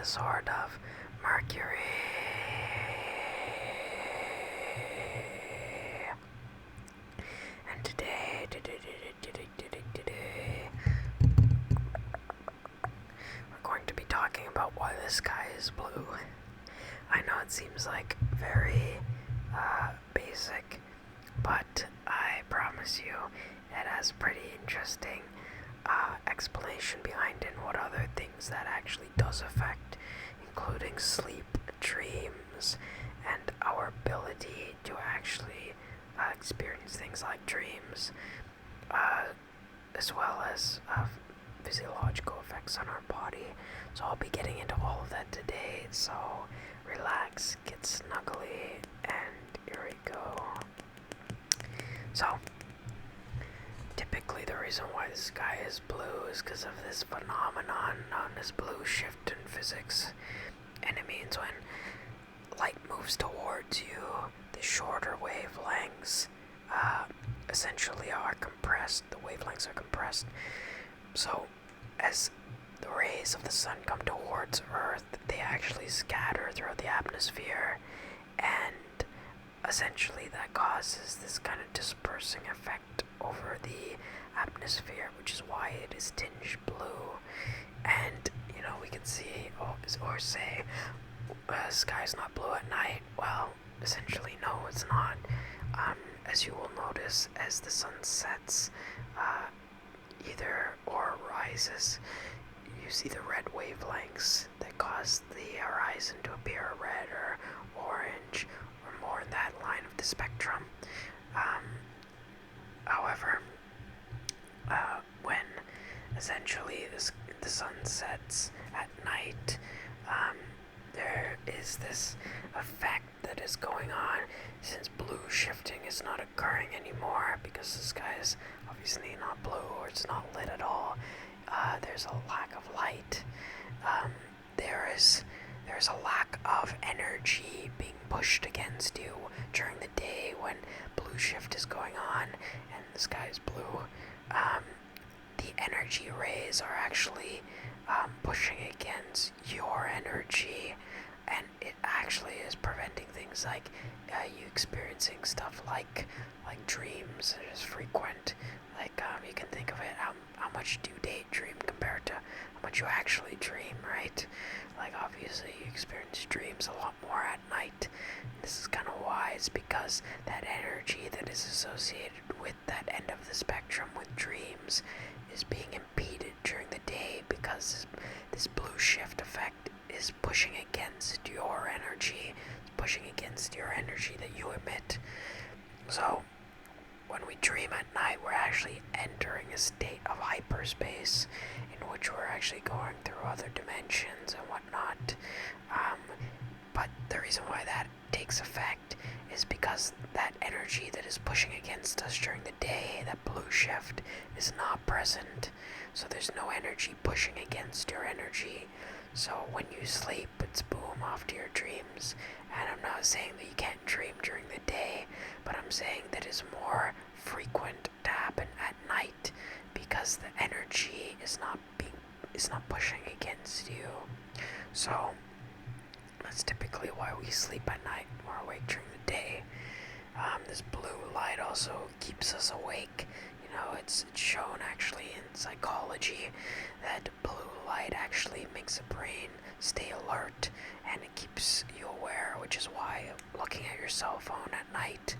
the sword of Mercury. And today, we're going to be talking about why the sky is blue. I know it seems like very basic, but I promise you it has a pretty interesting explanation behind it and what other things that actually does affect, including sleep, dreams, and our ability to actually experience things like dreams, as well as physiological effects on our body. So I'll be getting into all of that today, so relax, get snuggly, and here we go. So, typically the reason why the sky is blue is because of this phenomenon known as blue shift in physics. And it means when light moves towards you, the shorter wavelengths essentially are compressed. The wavelengths are compressed. So, as the rays of the sun come towards Earth, they actually scatter throughout the atmosphere, and essentially that causes this kind of dispersing effect over the atmosphere, which is why it is tinged blue. And, we can see, or say, sky's not blue at night. Well, essentially, no, it's not. As you will notice, as the sun sets, or rises, you see the red wavelengths that cause the horizon to appear red or orange, or more in that line of the spectrum. However, when essentially the sun sets at night, there is this effect that is going on, since blue shifting is not occurring anymore because the sky is obviously not blue, or it's not lit at all. There's a lack of light. There's a lack of energy being pushed against you during the day when blue shift is going on and the sky is blue. The energy rays are actually pushing against your energy, and it actually is preventing things like you experiencing stuff like dreams that is frequent. Like, you can think of it, how much do you daydream compared to how much you actually dream, right? Like, obviously you experience dreams a lot more at night. This is kind of why. It's because that energy that is associated with that end of the spectrum with dreams is being impeded during the day, because this blue shift effect is pushing against your energy. It's pushing against your energy that you emit. So, when we dream at night, we're actually entering a state of hyperspace in which we're actually going through other dimensions and whatnot. But the reason why that takes effect is because that energy that is pushing against us during the day, that blue shift, is not present. So there's no energy pushing against your energy. So when you sleep, it's boom, off to your dreams. And I'm not saying that you can't dream during the day, but I'm saying that it's more frequent to happen at night because the energy is not pushing against you. So that's typically why we sleep at night and we're awake during the day. This blue light also keeps us awake. It's shown actually in psychology that blue light actually makes the brain stay alert, and it keeps you aware, which is why looking at your cell phone at night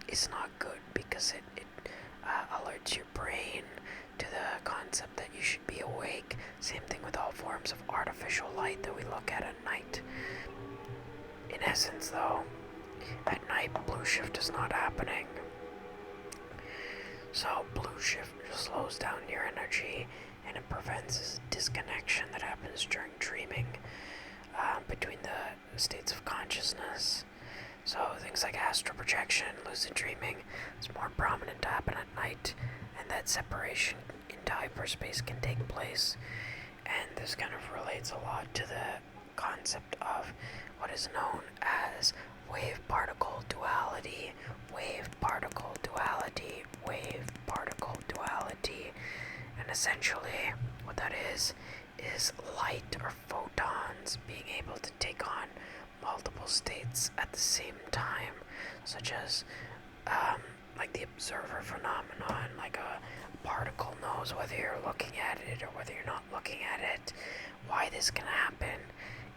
is not good, because it alerts your brain to the concept that you should be awake. Same thing with all forms of artificial light that we look at night. In essence, though, at night blue shift is not happening. So blue shift slows down your energy, and it prevents this disconnection that happens during dreaming between the states of consciousness. So things like astral projection, lucid dreaming, it's more prominent to happen at night, and that separation into hyperspace can take place. And this kind of relates a lot to the concept of what is known as wave-particle duality, wave-particle duality, wave-particle duality. And essentially, what that is is light or photons being able to take on multiple states at the same time, such as like the observer phenomenon, like a particle knows whether you're looking at it or whether you're not looking at it. Why this can happen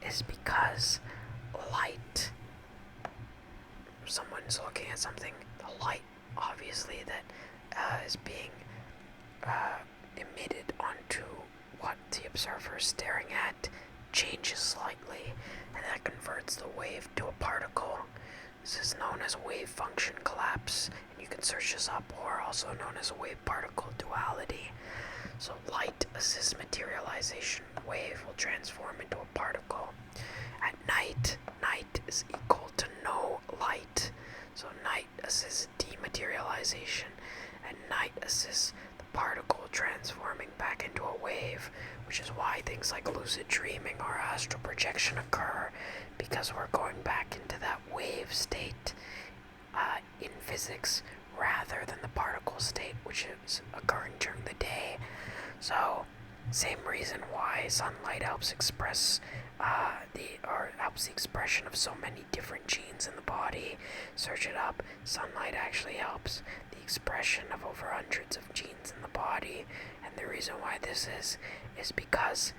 is because light, someone's looking at something, the light obviously that is being emitted onto what the observer is staring at changes slightly, and that converts the wave to a particle. This is known as wave function collapse, and you can search this up, or also known as wave-particle duality. So light assists materialization. Wave will transform into a particle. At night, night is equal to no light. So night assists dematerialization, and night assists the particle transforming back into a wave, which is why things like lucid dreaming or astral projection occur, because we're going back into that wave state in physics rather than the particle state, which is occurring during the day. So, same reason why sunlight helps express helps the expression of so many different genes in the body. Search it up. Sunlight actually helps the expression of over hundreds of genes in the body, and the reason why this is because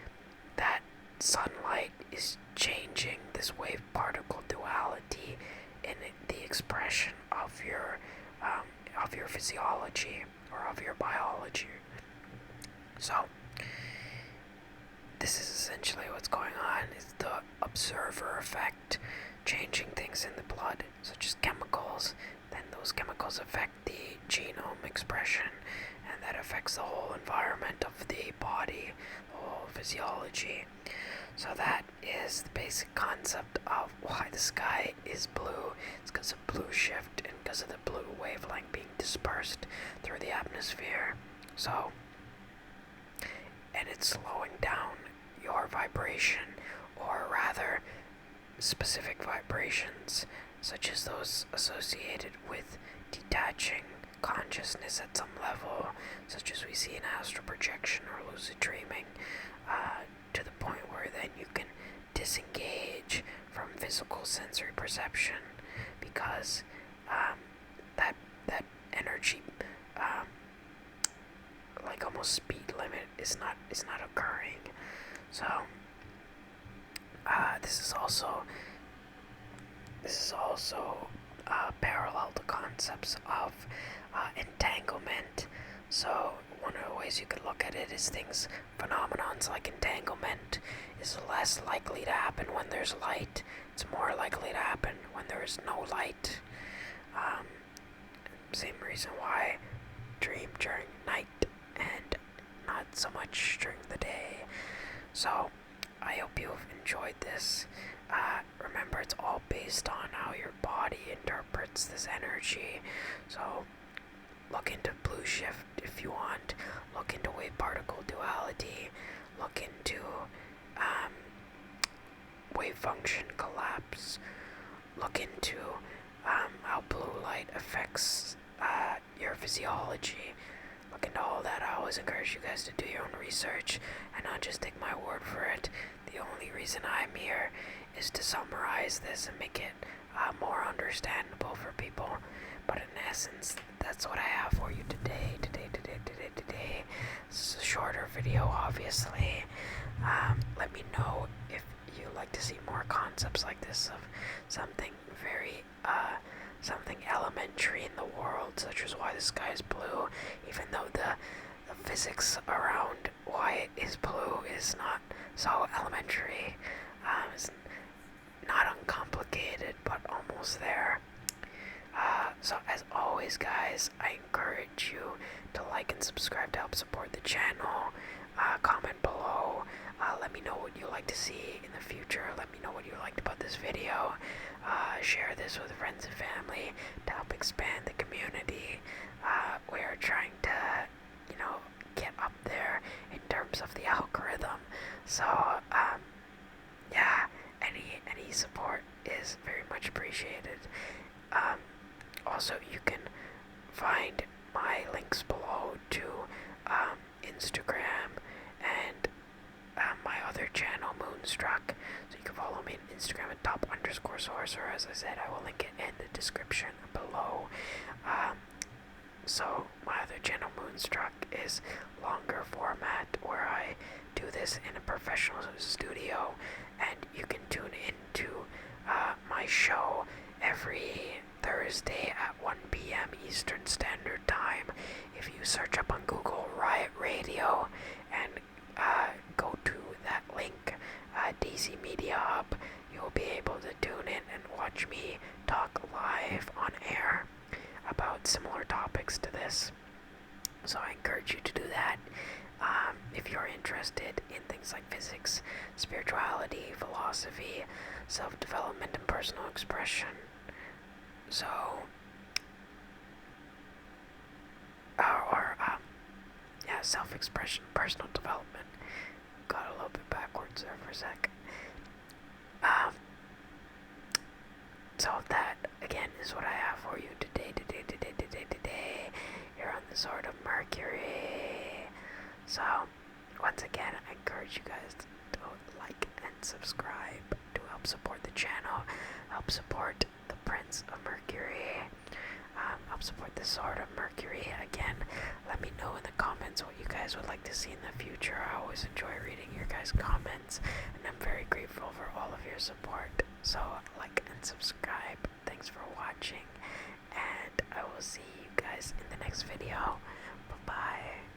that sunlight is changing this wave-particle duality in the expression of your physiology or of your biology. So this is essentially what's going on, is the observer effect, changing things in the blood, such as chemicals. Then those chemicals affect the genome expression, and that affects the whole environment of the body, the whole physiology. So that is the basic concept of why the sky is blue. It's because of blue shift and because of the blue wavelength being dispersed through the atmosphere. So, and it's slowing down your vibration, or rather specific vibrations, such as those associated with detaching consciousness at some level, such as we see in astral projection or lucid dreaming, to the point where then you can disengage from physical sensory perception, because that energy, like almost speed limit, is not occurring. So this is also parallel to concepts of entanglement. So one of the ways you could look at it is phenomenons like entanglement is less likely to happen when there's light. It's more likely to happen when there is no light. Same reason why dream during night and not so much during the day. So I hope you've enjoyed this. Remember, it's all based on how your body interprets this energy. So look into blue shift if you want. Look into wave-particle duality. Look into wave function collapse. Look into how blue light affects your physiology. Look into all that. I always encourage you guys to do your own research and not just take my word for it. The only reason I'm here is to summarize this and make it more understandable for people. But in essence, that's what I have for you today. This is a shorter video, obviously. Let me know if you like to see more concepts like this of something very something elementary in the world, such as why the sky is blue, even though the physics around why it is blue is not so elementary. It's not uncomplicated, but almost there. So as always, guys, I encourage you to like and subscribe to help support the channel. Comment below. Let me know what you like to see in the future. Let me know what you liked about this video. Share this with friends and family to help expand the community. We're trying to, get up there in terms of the algorithm. So, yeah, any support is very much appreciated. Also, you can find my links below to Instagram and Instagram at top_source, or as I said, I will link it in the description below. So my other channel, Moonstruck, is longer format where I do this in a professional studio, and you can tune into my show every Thursday at 1 p.m. Eastern Standard Time. If you search up on Google Riot Radio and go to that link, DC Media Hub, you'll be able to tune in and watch me talk live on air about similar topics to this. So I encourage you to do that. If you're interested in things like physics, spirituality, philosophy, self-development, and personal expression. So, self-expression, personal development. Got a little bit backwards there for a sec. So that, again, is what I have for you today, here on the Sword of Mercury. So, once again, I encourage you guys to like and subscribe to help support the channel, help support the Prince of Mercury, help support the Sword of Mercury. Again, let me know in the comments what you guys would like to see in the future. I always enjoy reading your guys' comments, and I'm very grateful for all of your support. So, like and subscribe. Thanks for watching, and I will see you guys in the next video. Bye-bye.